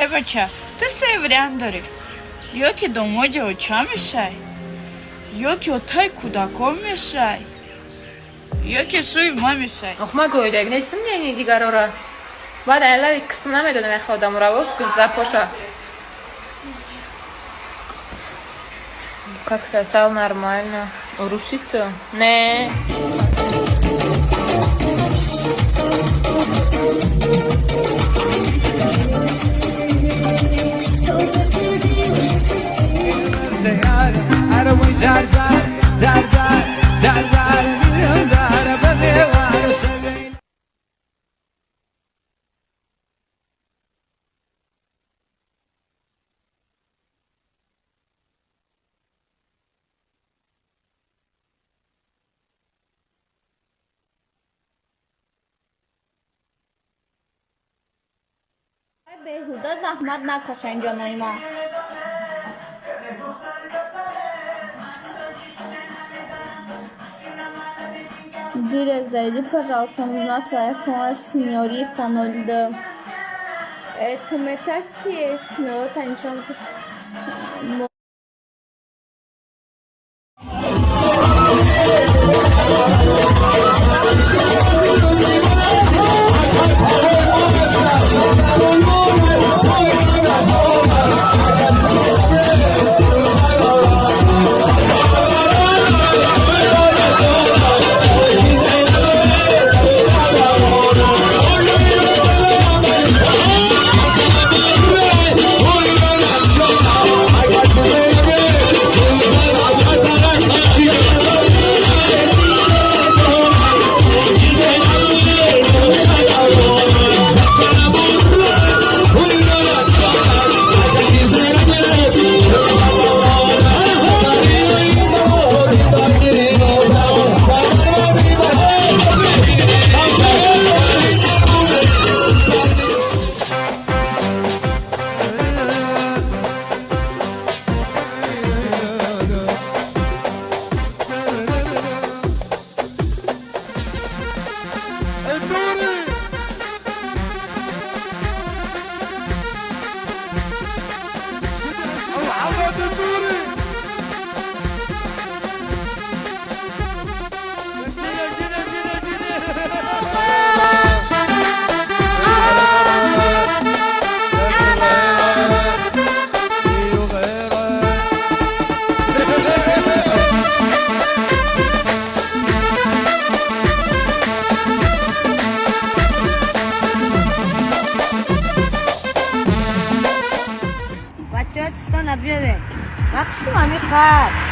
بچه تو سه وریانت داری، یا که داماد اوچا میشه، یا که اوتای کودکا میشه، یا که سوی ما میشه. Oxuma qoydaq, nə istəməyən idi qarora? Bax, əllər qısmına mı dönəm axı adamura o? Запоша. Как-то стало нормально. Русито? Не. بههودا زحمت نکشن جانای ما. Direi, пожалуйста, нужна твоя помощь, сеньорита 02. Tu metersi signora iniciamo. بچه ها تستان بیاره بخشی مامی خب